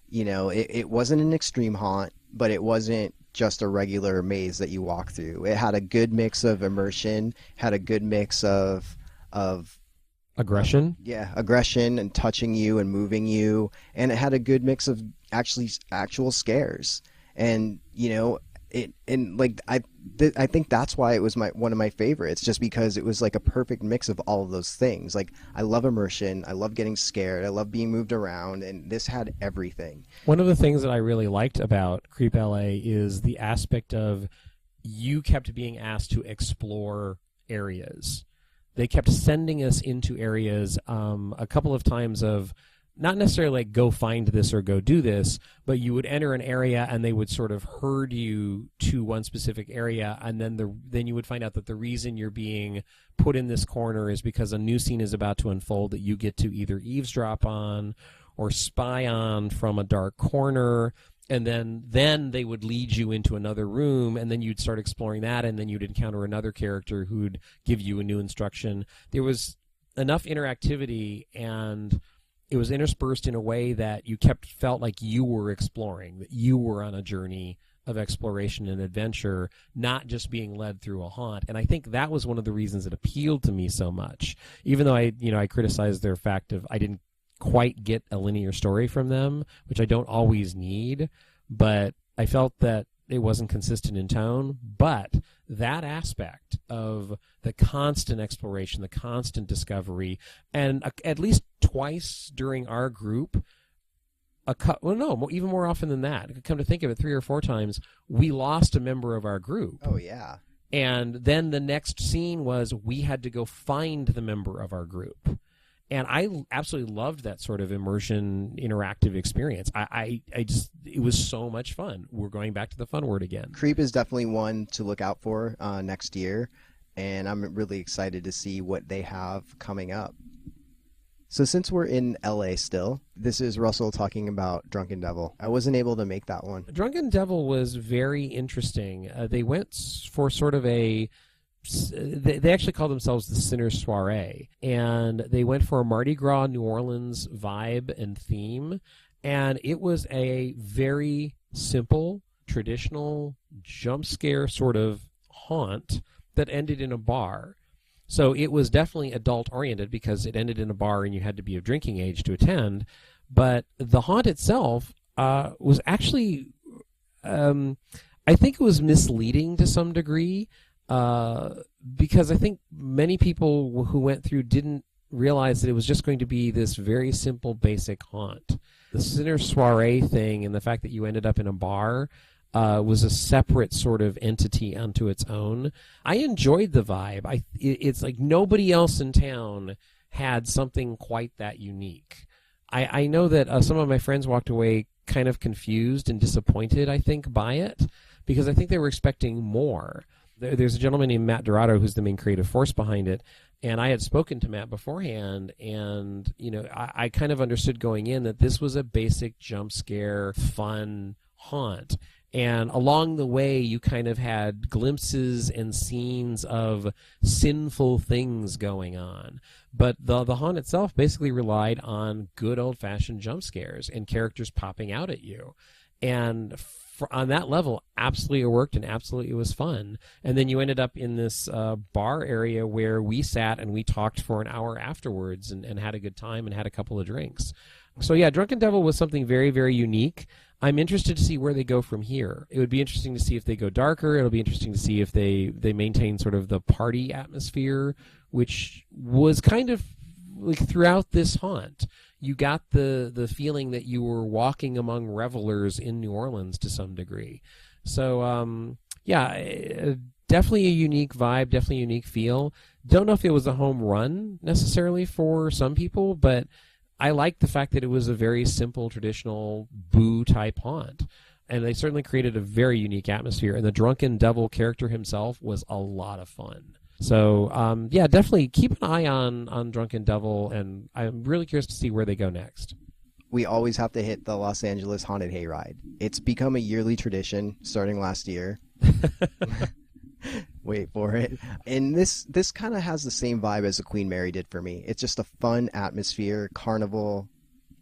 You know, it wasn't an extreme haunt, but it wasn't just a regular maze that you walk through. It had a good mix of immersion, had a good mix of aggression. Aggression and touching you and moving you, and it had a good mix of actual scares. And you know, I think that's why it was one of my favorites, just because it was like a perfect mix of all of those things. Like, I love immersion, I love getting scared, I love being moved around, and this had everything. One of the things that I really liked about Creep LA is the aspect of you kept being asked to explore areas. They kept sending us into areas a couple of times of not necessarily like go find this or go do this, but you would enter an area and they would sort of herd you to one specific area, and then you would find out that the reason you're being put in this corner is because a new scene is about to unfold that you get to either eavesdrop on or spy on from a dark corner. And then they would lead you into another room, and then you'd start exploring that, and then you'd encounter another character who'd give you a new instruction. There was enough interactivity, and it was interspersed in a way that you felt like you were exploring, that you were on a journey of exploration and adventure, not just being led through a haunt. And I think that was one of the reasons it appealed to me so much. Even though I criticized their fact of I didn't quite get a linear story from them, which I don't always need, but I felt that it wasn't consistent in tone. But that aspect of the constant exploration, the constant discovery, and at least twice during our group, even more often than that, come to think of it, 3 or 4 times, we lost a member of our group. Oh, yeah. And then the next scene was we had to go find the member of our group. And I absolutely loved that sort of immersion, interactive experience. It was so much fun. We're going back to the fun word again. Creep is definitely one to look out for next year, and I'm really excited to see what they have coming up. So since we're in LA still, this is Russell talking about Drunken Devil. I wasn't able to make that one. Drunken Devil was very interesting. They went for sort of they actually call themselves the Sinner's Soiree, and they went for a Mardi Gras New Orleans vibe and theme, and it was a very simple, traditional jump scare sort of haunt that ended in a bar. So it was definitely adult-oriented because it ended in a bar and you had to be of drinking age to attend, but the haunt itself was actually, I think it was misleading to some degree, because I think many people who went through didn't realize that it was just going to be this very simple, basic haunt. The Sinner's Soiree thing and the fact that you ended up in a bar was a separate sort of entity unto its own. I enjoyed the vibe. It's like nobody else in town had something quite that unique. I know that some of my friends walked away kind of confused and disappointed, I think, by it, because I think they were expecting more. There's a gentleman named Matt Dorado who's the main creative force behind it, and I had spoken to Matt beforehand, and I kind of understood going in that this was a basic jump scare, fun haunt. And along the way, you kind of had glimpses and scenes of sinful things going on. But the haunt itself basically relied on good old-fashioned jump scares and characters popping out at you. And on that level, absolutely it worked and absolutely it was fun. And then you ended up in this bar area where we sat and we talked for an hour afterwards and had a good time and had a couple of drinks. So yeah, Drunken Devil was something very, very unique. I'm interested to see where they go from here. It would be interesting to see if they go darker. It'll be interesting to see if they maintain sort of the party atmosphere, which was kind of like throughout this haunt. You got the feeling that you were walking among revelers in New Orleans to some degree. So, definitely a unique vibe, definitely a unique feel. Don't know if it was a home run necessarily for some people, but I liked the fact that it was a very simple, traditional Boo-type haunt. And they certainly created a very unique atmosphere. And the Drunken Devil character himself was a lot of fun. So, definitely keep an eye on Drunken Devil, and I'm really curious to see where they go next. We always have to hit the Los Angeles Haunted Hayride. It's become a yearly tradition starting last year. Wait for it. And this kind of has the same vibe as the Queen Mary did for me. It's just a fun atmosphere, carnival,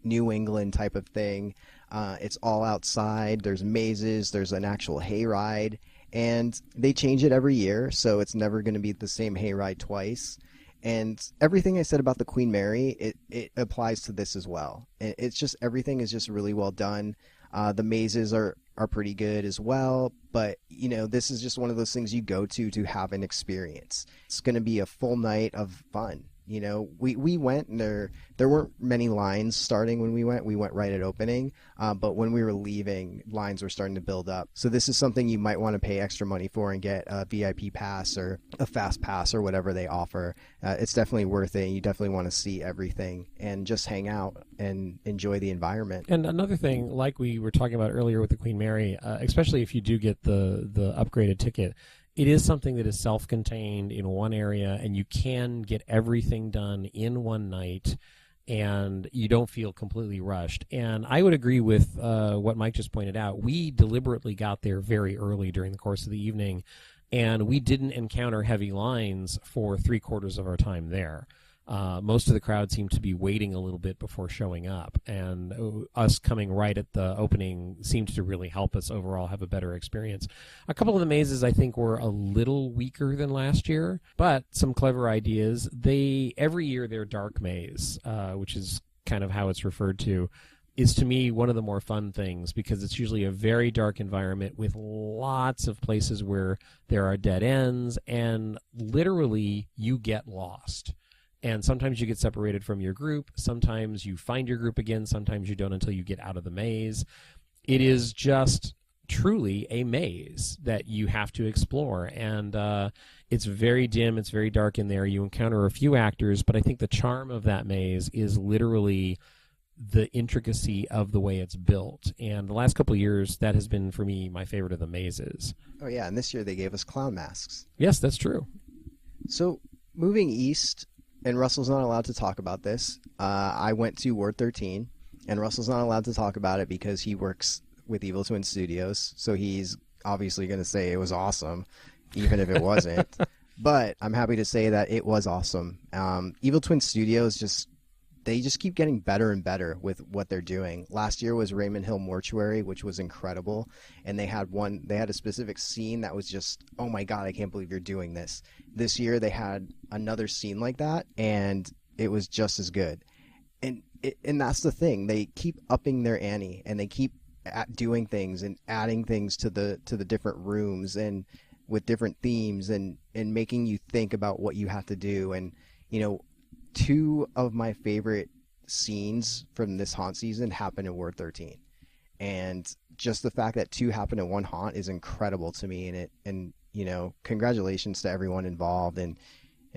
New England type of thing. It's all outside. There's mazes. There's an actual hayride. And they change it every year, so it's never going to be the same hayride twice. And everything I said about the Queen Mary, it applies to this as well. It's just, everything is just really well done. The mazes are pretty good as well, but this is just one of those things you go to have an experience. It's going to be a full night of fun. We went, and there weren't many lines starting when we went right at opening, but when we were leaving, lines were starting to build up. So this is something you might want to pay extra money for and get a VIP pass or a fast pass or whatever they offer. It's definitely worth it. You definitely want to see everything and just hang out and enjoy the environment. And another thing, like we were talking about earlier with the Queen Mary, especially if you do get the upgraded ticket, it is something that is self-contained in one area, and you can get everything done in one night, and you don't feel completely rushed. And I would agree with what Mike just pointed out. We deliberately got there very early during the course of the evening, and we didn't encounter heavy lines for 3/4 of our time there. Most of the crowd seemed to be waiting a little bit before showing up, and us coming right at the opening seemed to really help us overall have a better experience. A couple of the mazes, I think, were a little weaker than last year, but some clever ideas. Every year their dark maze, which is kind of how it's referred to, is to me one of the more fun things, because it's usually a very dark environment with lots of places where there are dead ends, and literally you get lost. And sometimes you get separated from your group. Sometimes you find your group again. Sometimes you don't until you get out of the maze. It is just truly a maze that you have to explore. And it's very dim. It's very dark in there. You encounter a few actors, but I think the charm of that maze is literally the intricacy of the way it's built. And the last couple of years, that has been, for me, my favorite of the mazes. Oh, yeah. And this year they gave us clown masks. Yes, that's true. So moving east, and Russell's not allowed to talk about this. I went to Ward 13, and Russell's not allowed to talk about it because he works with Evil Twin Studios, so he's obviously going to say it was awesome, even if it wasn't. But I'm happy to say that it was awesome. Evil Twin Studios they just keep getting better and better with what they're doing. Last year was Raymond Hill Mortuary, which was incredible, and they had a specific scene that was just, oh my god, I can't believe you're doing this. This year they had another scene like that, and it was just as good. And that's the thing, they keep upping their ante, and they keep doing things and adding things to the different rooms and with different themes and making you think about what you have to do. And two of my favorite scenes from this haunt season happen in Ward 13, and just the fact that two happen in one haunt is incredible to me. And congratulations to everyone involved, and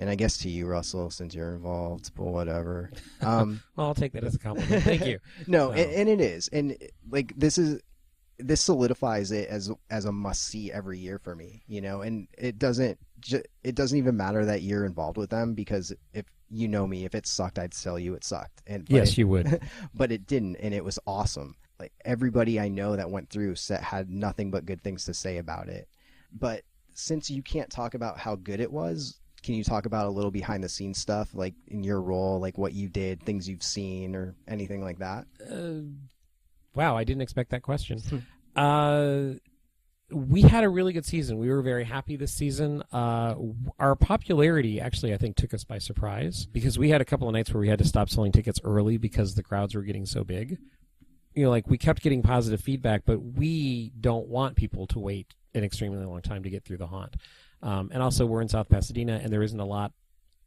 I guess to you, Russell, since you're involved, but whatever. Well, I'll take that as a compliment. Thank you. No, and it is, and like this solidifies it as a must see every year for me, and it doesn't even matter that you're involved with them, because if you know me, if it sucked, I'd tell you it sucked. Yes, you would. But it didn't, and it was awesome. Like everybody I know that went through had nothing but good things to say about it. But since you can't talk about how good it was, can you talk about a little behind the scenes stuff, like in your role, like what you did, things you've seen, or anything like that? Wow, I didn't expect that question. We had a really good season. We were very happy this season. Our popularity actually, I think, took us by surprise, because we had a couple of nights where we had to stop selling tickets early because the crowds were getting so big. like we kept getting positive feedback, but we don't want people to wait an extremely long time to get through the haunt. And also, we're in South Pasadena, and there isn't a lot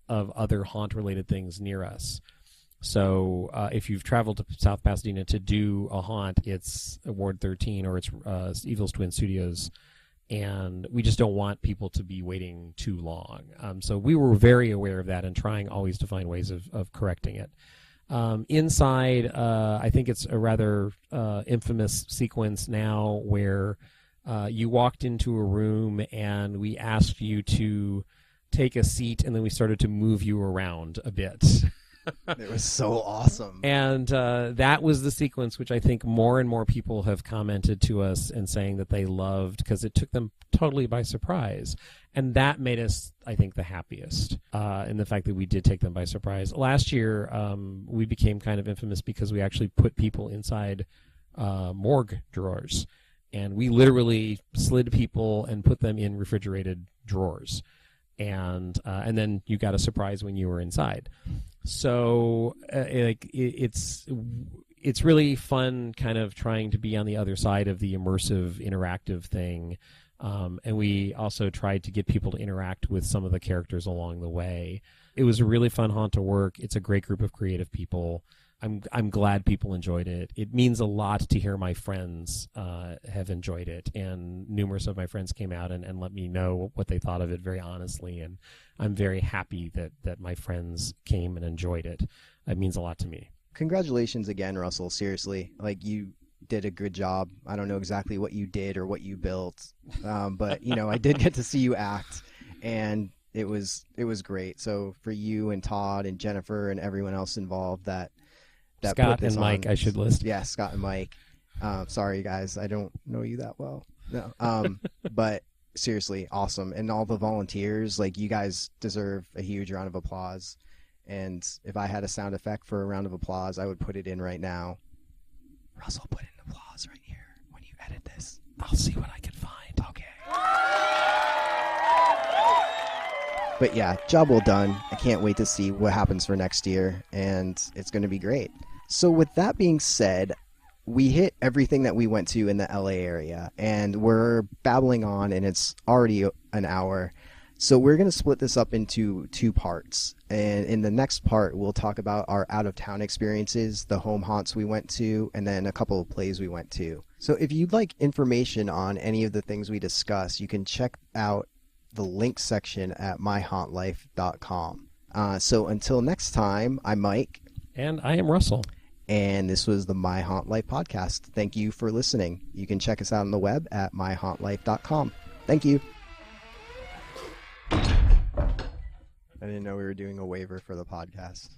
of other haunt-related things near us. So if you've traveled to South Pasadena to do a haunt, it's Ward 13 or it's Evil's Twin Studios, and we just don't want people to be waiting too long. So we were very aware of that and trying always to find ways of correcting it. Inside, I think it's a rather infamous sequence now where you walked into a room and we asked you to take a seat, and then we started to move you around a bit. It was so awesome. And that was the sequence which I think more and more people have commented to us and saying that they loved because it took them totally by surprise. And that made us, I think, the happiest in the fact that we did take them by surprise. Last year, we became kind of infamous because we actually put people inside morgue drawers. And we literally slid people and put them in refrigerated drawers. And then you got a surprise when you were inside. So it's really fun kind of trying to be on the other side of the immersive, interactive thing. And we also tried to get people to interact with some of the characters along the way. It was a really fun haunt to work. It's a great group of creative people. I'm glad people enjoyed it. It means a lot to hear my friends have enjoyed it, and numerous of my friends came out and let me know what they thought of it very honestly, and I'm very happy that my friends came and enjoyed it. It means a lot to me. Congratulations again, Russell. Seriously, like, you did a good job. I don't know exactly what you did or what you built, but I did get to see you act, and it was great. So for you and Todd and Jennifer and everyone else involved that Scott and Mike, I should list. Yeah, Scott and Mike. Sorry, guys, I don't know you that well. No, but seriously, awesome. And all the volunteers, like, you guys deserve a huge round of applause. And if I had a sound effect for a round of applause, I would put it in right now. Russell, put in applause right here when you edit this. I'll see what I can find. Okay. But yeah, job well done. I can't wait to see what happens for next year, and it's going to be great. So with that being said, we hit everything that we went to in the LA area, and we're babbling on, and it's already an hour. So we're going to split this up into 2 parts. And in the next part, we'll talk about our out-of-town experiences, the home haunts we went to, and then a couple of plays we went to. So if you'd like information on any of the things we discuss, you can check out the link section at myhauntlife.com. So until next time, I'm Mike. And I am Russell. And this was the My Haunt Life podcast. Thank you for listening. You can check us out on the web at myhauntlife.com. Thank you. I didn't know we were doing a waiver for the podcast.